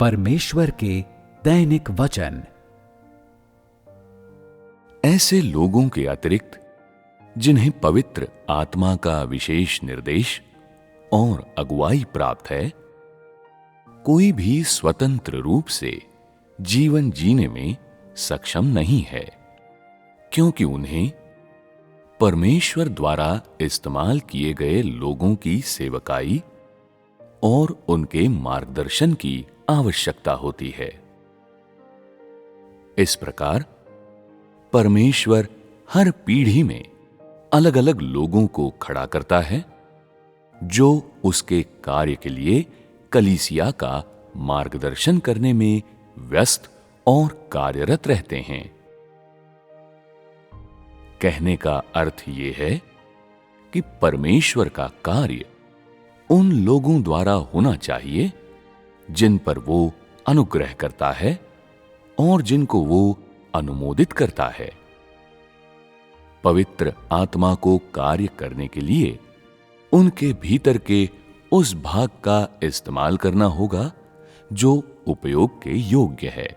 परमेश्वर के दैनिक वचन। ऐसे लोगों के अतिरिक्त जिन्हें पवित्र आत्मा का विशेष निर्देश और अगुवाई प्राप्त है, कोई भी स्वतंत्र रूप से जीवन जीने में सक्षम नहीं है, क्योंकि उन्हें परमेश्वर द्वारा इस्तेमाल किए गए लोगों की सेवकाई और उनके मार्गदर्शन की आवश्यकता होती है। इस प्रकार परमेश्वर हर पीढ़ी में अलग-अलग लोगों को खड़ा करता है, जो उसके कार्य के लिए कलीसिया का मार्गदर्शन करने में व्यस्त और कार्यरत रहते हैं। कहने का अर्थ यह है कि परमेश्वर का कार्य उन लोगों द्वारा होना चाहिए जिन पर वो अनुग्रह करता है और जिनको वो अनुमोदित करता है। पवित्र आत्मा को कार्य करने के लिए उनके भीतर के उस भाग का इस्तेमाल करना होगा जो उपयोग के योग्य है,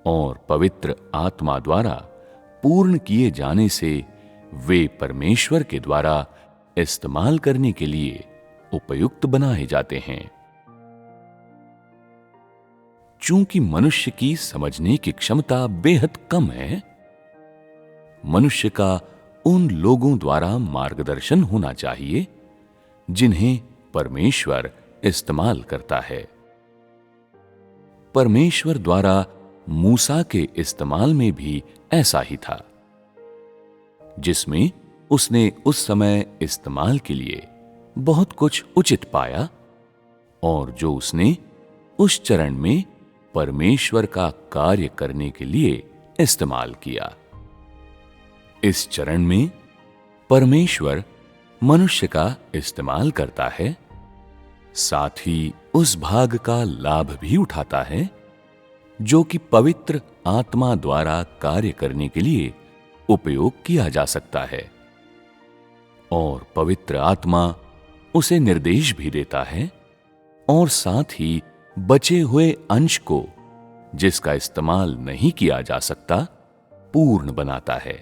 और पवित्र आत्मा द्वारा पूर्ण किए जाने से वे परमेश्वर के द्वारा इस्तेमाल करने के लिए उपयुक्त बनाए जाते हैं। चूंकि मनुष्य की समझने की क्षमता बेहद कम है, मनुष्य का उन लोगों द्वारा मार्गदर्शन होना चाहिए जिन्हें परमेश्वर इस्तेमाल करता है। परमेश्वर द्वारा मूसा के इस्तेमाल में भी ऐसा ही था, जिसमें उसने उस समय इस्तेमाल के लिए बहुत कुछ उचित पाया और जो उसने उस चरण में परमेश्वर का कार्य करने के लिए इस्तेमाल किया। इस चरण में परमेश्वर मनुष्य का इस्तेमाल करता है, साथ ही उस भाग का लाभ भी उठाता है जो कि पवित्र आत्मा द्वारा कार्य करने के लिए उपयोग किया जा सकता है, और पवित्र आत्मा उसे निर्देश भी देता है और साथ ही बचे हुए अंश को, जिसका इस्तेमाल नहीं किया जा सकता, पूर्ण बनाता है।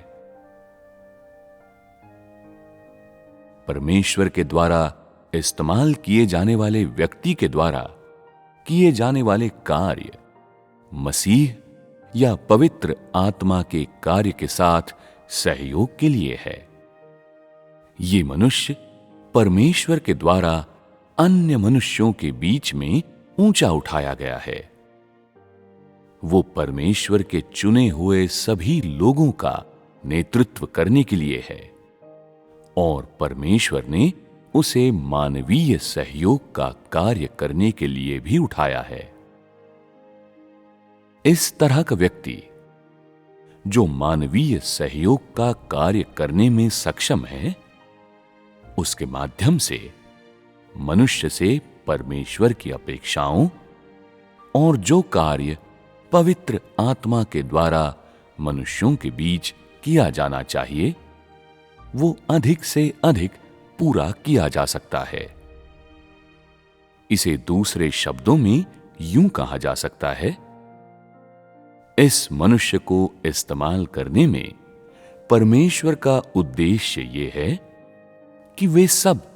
परमेश्वर के द्वारा इस्तेमाल किए जाने वाले व्यक्ति के द्वारा किए जाने वाले कार्य मसीह या पवित्र आत्मा के कार्य के साथ सहयोग के लिए है। ये मनुष्य परमेश्वर के द्वारा अन्य मनुष्यों के बीच में ऊंचा उठाया गया है। वो परमेश्वर के चुने हुए सभी लोगों का नेतृत्व करने के लिए है, और परमेश्वर ने उसे मानवीय सहयोग का कार्य करने के लिए भी उठाया है। इस तरह का व्यक्ति जो मानवीय सहयोग का कार्य करने में सक्षम है, उसके माध्यम से मनुष्य से परमेश्वर की अपेक्षाओं और जो कार्य पवित्र आत्मा के द्वारा मनुष्यों के बीच किया जाना चाहिए, वो अधिक से अधिक पूरा किया जा सकता है। इसे दूसरे शब्दों में यूं कहा जा सकता है, इस मनुष्य को इस्तेमाल करने में परमेश्वर का उद्देश्य यह है कि वे सब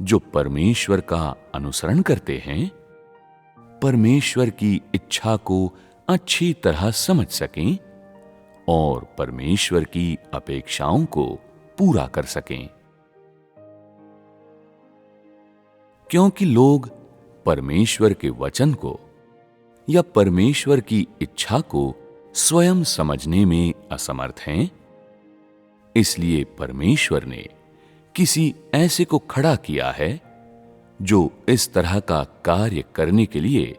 जो परमेश्वर का अनुसरण करते हैं, परमेश्वर की इच्छा को अच्छी तरह समझ सकें और परमेश्वर की अपेक्षाओं को पूरा कर सकें। क्योंकि लोग परमेश्वर के वचन को या परमेश्वर की इच्छा को स्वयं समझने में असमर्थ हैं, इसलिए परमेश्वर ने किसी ऐसे को खड़ा किया है जो इस तरह का कार्य करने के लिए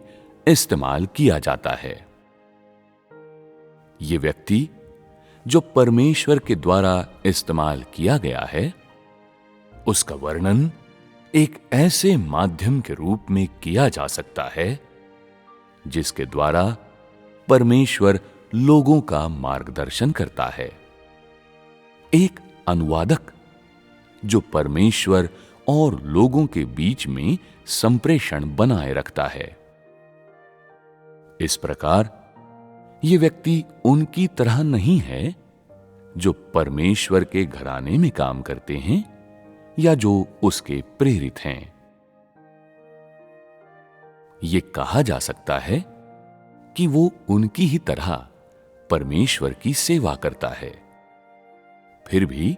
इस्तेमाल किया जाता है। ये व्यक्ति जो परमेश्वर के द्वारा इस्तेमाल किया गया है, उसका वर्णन एक ऐसे माध्यम के रूप में किया जा सकता है जिसके द्वारा परमेश्वर लोगों का मार्गदर्शन करता है। एक अनुवादक जो परमेश्वर और लोगों के बीच में संप्रेषण बनाए रखता है। इस प्रकार ये व्यक्ति उनकी तरह नहीं है जो परमेश्वर के घराने में काम करते हैं या जो उसके प्रेरित हैं। ये कहा जा सकता है कि वो उनकी ही तरह परमेश्वर की सेवा करता है, फिर भी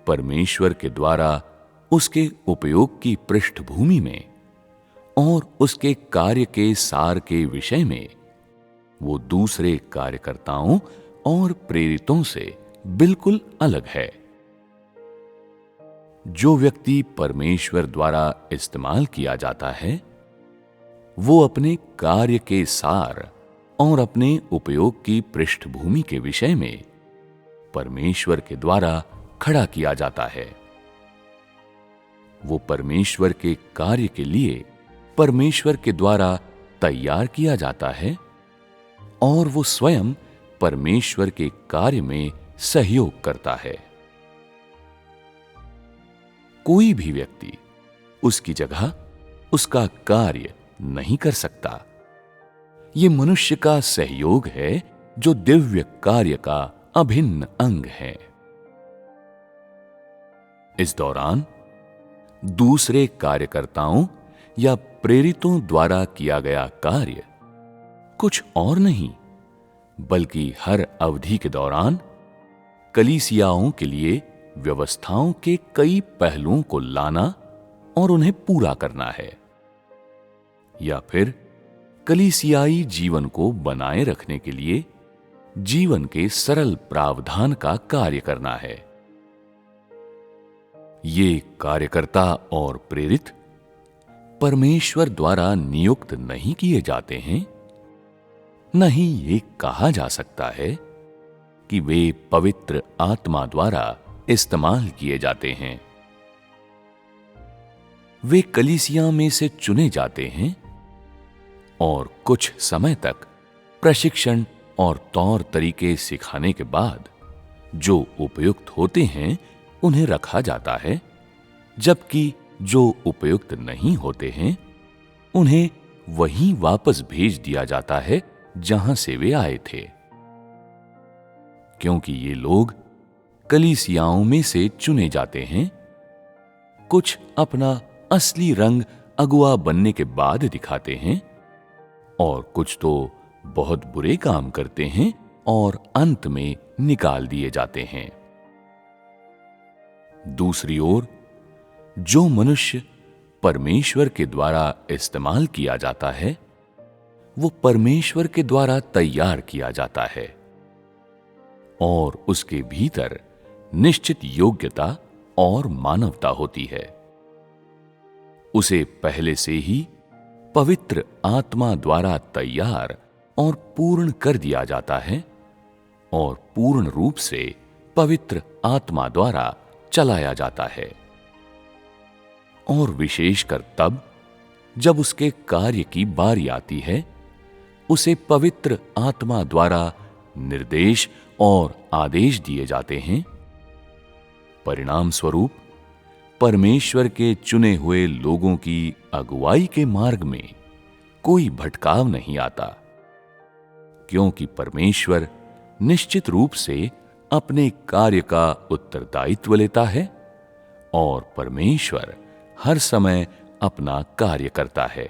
परमेश्वर के द्वारा उसके उपयोग की पृष्ठभूमि में और उसके कार्य के सार के विषय में वो दूसरे कार्यकर्ताओं और प्रेरितों से बिल्कुल अलग है। जो व्यक्ति परमेश्वर द्वारा इस्तेमाल किया जाता है, वो अपने कार्य के सार और अपने उपयोग की पृष्ठभूमि के विषय में परमेश्वर के द्वारा खड़ा किया जाता है। वो परमेश्वर के कार्य के लिए परमेश्वर के द्वारा तैयार किया जाता है और वो स्वयं परमेश्वर के कार्य में सहयोग करता है। कोई भी व्यक्ति उसकी जगह उसका कार्य नहीं कर सकता। ये मनुष्य का सहयोग है जो दिव्य कार्य का अभिन्न अंग है। इस दौरान दूसरे कार्यकर्ताओं या प्रेरितों द्वारा किया गया कार्य कुछ और नहीं बल्कि हर अवधि के दौरान कलीसियाओं के लिए व्यवस्थाओं के कई पहलुओं को लाना और उन्हें पूरा करना है, या फिर कलीसियाई जीवन को बनाए रखने के लिए जीवन के सरल प्रावधान का कार्य करना है। ये कार्यकर्ता और प्रेरित परमेश्वर द्वारा नियुक्त नहीं किए जाते हैं, न ही ये कहा जा सकता है कि वे पवित्र आत्मा द्वारा इस्तेमाल किए जाते हैं। वे कलीसिया में से चुने जाते हैं और कुछ समय तक प्रशिक्षण और तौर तरीके सिखाने के बाद जो उपयुक्त होते हैं उन्हें रखा जाता है, जबकि जो उपयुक्त नहीं होते हैं उन्हें वहीं वापस भेज दिया जाता है जहां से वे आए थे, क्योंकि ये लोग कलीसियाओं में से चुने जाते हैं। कुछ अपना असली रंग अगुआ बनने के बाद दिखाते हैं और कुछ तो बहुत बुरे काम करते हैं और अंत में निकाल दिए जाते हैं। दूसरी ओर जो मनुष्य परमेश्वर के द्वारा इस्तेमाल किया जाता है वो परमेश्वर के द्वारा तैयार किया जाता है और उसके भीतर निश्चित योग्यता और मानवता होती है। उसे पहले से ही पवित्र आत्मा द्वारा तैयार और पूर्ण कर दिया जाता है और पूर्ण रूप से पवित्र आत्मा द्वारा चलाया जाता है, और विशेषकर तब जब उसके कार्य की बारी आती है उसे पवित्र आत्मा द्वारा निर्देश और आदेश दिए जाते हैं। परिणाम स्वरूप परमेश्वर के चुने हुए लोगों की अगुवाई के मार्ग में कोई भटकाव नहीं आता, क्योंकि परमेश्वर निश्चित रूप से अपने कार्य का उत्तरदायित्व लेता है और परमेश्वर हर समय अपना कार्य करता है।